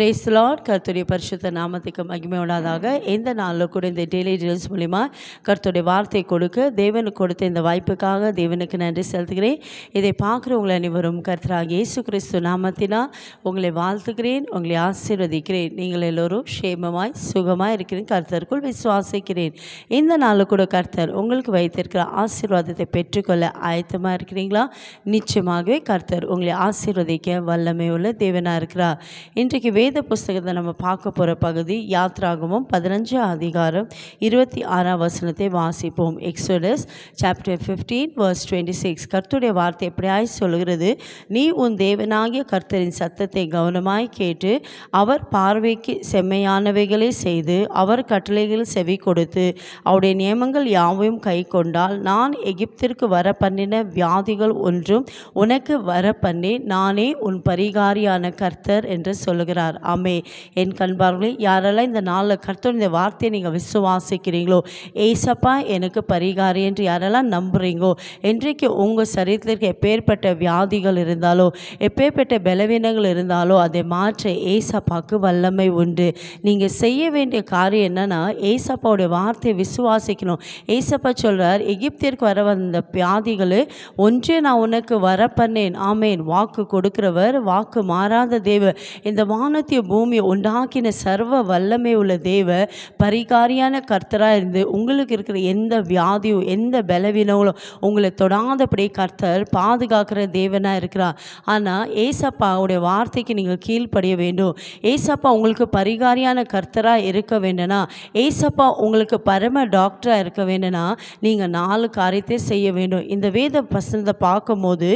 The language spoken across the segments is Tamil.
Praise the Lord. கர்த்தருடைய பரிசுத்த நாமத்துக்கு மகிமை உண்டாதாக. இந்த நாளில் கூட இந்த டெய்லி டீல்ஸ் மூலிமா கர்த்தருடைய வார்த்தை கொடுக்க தேவனுக்கு கொடுத்த இந்த வாய்ப்புக்காக தேவனுக்கு நன்றி செலுத்துகிறேன். இதை பார்க்குற உங்களை அனைவரும் கர்த்தராகிய இயேசு கிறிஸ்து நாமத்தினால் உங்களை வாழ்த்துகிறேன், உங்களை ஆசீர்வதிக்கிறேன். நீங்கள் எல்லோரும் க்ஷேமமாய் சுகமாய் இருக்கிறேன் கர்த்தருக்குள் விசுவாசிக்கிறேன். இந்த நாளில் கூட கர்த்தர் உங்களுக்கு வைத்திருக்கிற ஆசீர்வாதத்தை பெற்றுக்கொள்ள ஆயத்தமாக இருக்கிறீங்களா? நிச்சயமாகவே கர்த்தர் உங்களை ஆசீர்வதிக்க வல்லமை உள்ள தேவனாக இருக்கிறார். இன்றைக்கு வேத புஸ்தகத்தை நம்ம பார்க்க போகிற பகுதி யாத்ராகமம் 15 அதிகாரம் 26 வசனத்தை வாசிப்போம். Exodus chapter 15 verse 26. கர்த்தருடைய வார்த்தை எப்படியாய் சொல்கிறது, நீ உன் தேவனாகிய கர்த்தரின் சத்தத்தை கவனமாய் கேட்டு அவர் பார்வைக்கு செம்மையானவைகளை செய்து அவர் கட்டளைகள் செவி கொடுத்து அவருடைய நியமங்கள் யாவையும் கை கொண்டால் நான் எகிப்திற்கு வர பண்ணின வியாதிகள் ஒன்றும் உனக்கு வர பண்ணி நானே உன் பரிகாரியான கர்த்தர் என்று சொல்லுகிறார். ஆமே. என் கண்பார்களே, யாரெல்லாம் இந்த நாளில் கர்த்தருடைய வார்த்தையை நீங்கள் விசுவாசிக்கிறீங்களோ, ஏசப்பா எனக்கு பரிகாரி என்று யாரெல்லாம் நம்புகிறீங்களோ, இன்றைக்கு உங்கள் சரீரத்திற்கு எப்பேற்பட்ட வியாதிகள் இருந்தாலோ எப்பேற்பட்ட பலவீனங்கள் இருந்தாலோ அதை மாற்ற ஏசப்பாவுக்கு வல்லமை உண்டு. நீங்கள் செய்ய வேண்டிய காரியம் என்னன்னா, ஏசப்பாவுடைய வார்த்தையை விசுவாசிக்கணும். ஏசப்பா சொல்கிறார், எகிப்திற்கு வர வந்த வியாதிகள் ஒன்றே நான் உனக்கு வர பண்ணேன். ஆமேன். வாக்கு கொடுக்கிறவர், வாக்கு மாறாத தேவ, இந்த வானத்திய பூமியை உண்டாக்கின சர்வ வல்லமை உள்ள தேவ, பரிகாரியான கர்த்தராக இருந்து உங்களுக்கு இருக்கிற எந்த வியாதியும் எந்த பலவீனங்களும் உங்களை தொடாதபடி கர்த்தர் பாதுகாக்கிற தேவனாக இருக்கிறார். ஆனால் ஏசப்பாவுடைய வார்த்தைக்கு நீங்கள் கீழ்ப்படிய வேண்டும். ஏசப்பா உங்களுக்கு பரிகாரியான கர்த்தராக இருக்க வேண்டும்னா, ஏசப்பா உங்களுக்கு பரம டாக்டராக இருக்க வேண்டும்னா நீங்கள் 4 காரியத்தை செய்ய வேண்டும். இந்த வேத வசனத்தை பார்க்கும்போது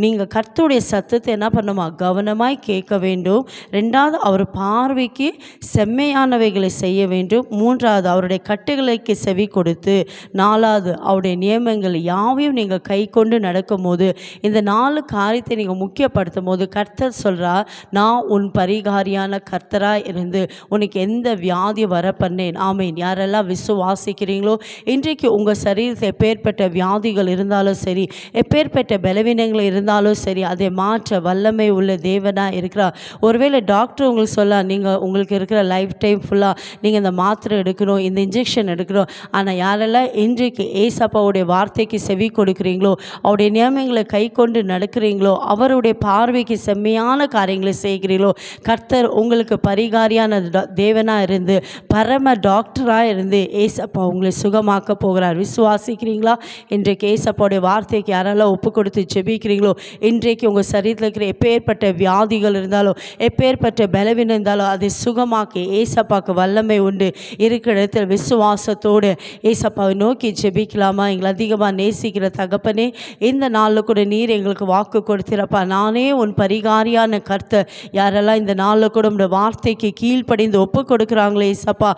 நீங்கள் கர்த்தருடைய சத்தத்தை என்ன பண்ணுமா, கவனமாய் கேட்க வேண்டும். 2வது, அவர் பார்வைக்கு செம்மையானவைகளை செய்ய வேண்டும். 3வது, அவருடைய கட்டுகளுக்கு செவி கொடுத்து 4வது, அவருடைய நியமங்கள் யாவையும் நீங்கள் கை கொண்டு நடக்கும் போது, இந்த 4 காரியத்தை நீங்கள் முக்கியப்படுத்தும் போது கர்த்தர் சொல்கிறார், நான் உன் பரிகாரியான கர்த்தராக இருந்து உனக்கு எந்த வியாதி வர பண்ணேன். ஆமேன். யாரெல்லாம் விசுவாசிக்கிறீங்களோ, இன்றைக்கு உங்கள் சரீரத்தில் எப்பேற்பட்ட வியாதிகள் இருந்தாலும் சரி, எப்பேற்பட்ட பலவீனங்கள் இருந்தாலும் சரி, அதை மாற்ற வல்லமை உள்ள தேவனாக இருக்கிறார். ஒருவேளை டாக்டர் உங்களுக்கு சொல்லலாம், நீங்கள் உங்களுக்கு இருக்கிற லைஃப் டைம் ஃபுல்லாக நீங்கள் இந்த மாத்திரை எடுக்கணும், இந்த இன்ஜெக்ஷன் எடுக்கணும். ஆனால் யாரெல்லாம் இன்றைக்கு ஏசப்பாவுடைய வார்த்தைக்கு செவி கொடுக்குறீங்களோ, அவருடைய நியமங்களை கை கொண்டு நடக்கிறீங்களோ, அவருடைய பார்வைக்கு செம்மையான காரியங்களை செய்கிறீங்களோ, கர்த்தர் உங்களுக்கு பரிகாரியான தேவனாக இருந்து பரம டாக்டராக இருந்து ஏசப்பா உங்களை சுகமாக்க போகிறார். விசுவாசிக்கிறீங்களா? இன்றைக்கு ஏசப்பாவுடைய வார்த்தைக்கு யாரெல்லாம் ஒப்பு கொடுத்து ஜெபிக்கிறீங்களோ, இன்றைக்கு உங்கள் சரீரத்தில் இருக்கிற எப்பேற்பட்ட வியாதிகள் இருந்தாலும் எப்பேற்பட்ட பலவீனம் இருந்தாலும் அதை சுகமாக்கி ஏசப்பாவுக்கு வல்லமை உண்டு. இருக்கிற இடத்துல விசுவாசத்தோடு ஏசப்பாவை நோக்கி ஜெபிக்கலாமா? எங்களை அதிகமாக நேசிக்கிற தகப்பனே, இந்த நாளில் கூட நீர் எங்களுக்கு வாக்கு கொடுத்திருப்பா, நானே உன் பரிகாரியான கர்த்தர். யாரெல்லாம் இந்த நாளில் கூட உடைய வார்த்தைக்கு கீழ்ப்படிந்து ஒப்பு கொடுக்குறாங்களே ஏசப்பா,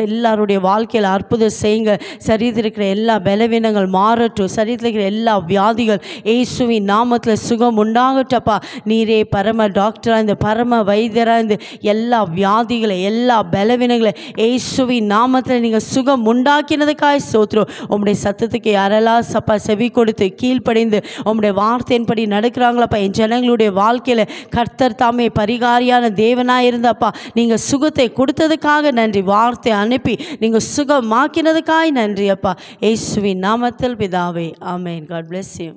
எல்லாருடைய வாழ்க்கையில் அற்புதம் செய்யுங்க. சரீரத்தில் இருக்கிற எல்லா பலவீனங்கள் மாறட்டும். சரீரத்தில் இருக்கிற எல்லா வியாதிகள் இயேசுவின் நாமத்தில் சுகம் உண்டாகட்டப்பா. நீரே பரம டாக்டராக, இந்த பரம வைத்தியராக, இந்த எல்லா வியாதிகளை எல்லா பலவீனங்களை இயேசுவின் நாமத்தில் நீங்கள் சுகம் உண்டாக்கினதுக்காக ஸ்தோத்திரம். உம்முடைய சத்தத்துக்கு யாரெல்லாம் சப்பா செவி கொடுத்து கீழ்ப்படிந்து உம்முடைய வார்த்தையின்படி நடக்கிறாங்களப்பா, என் ஜனங்களுடைய வாழ்க்கையில் கர்த்தர் தாமே பரிகாரியான தேவனாக இருந்தப்பா, நீங்கள் சுகத்தை கொடுத்ததுக்காக நன்றி. வார்த்தை அனுப்பி நீங்கள் சுகமாக்கினதுக்காக நன்றி அப்பா. இயேசுவின் நாமத்தில் பிதாவே, ஆமென். God bless you.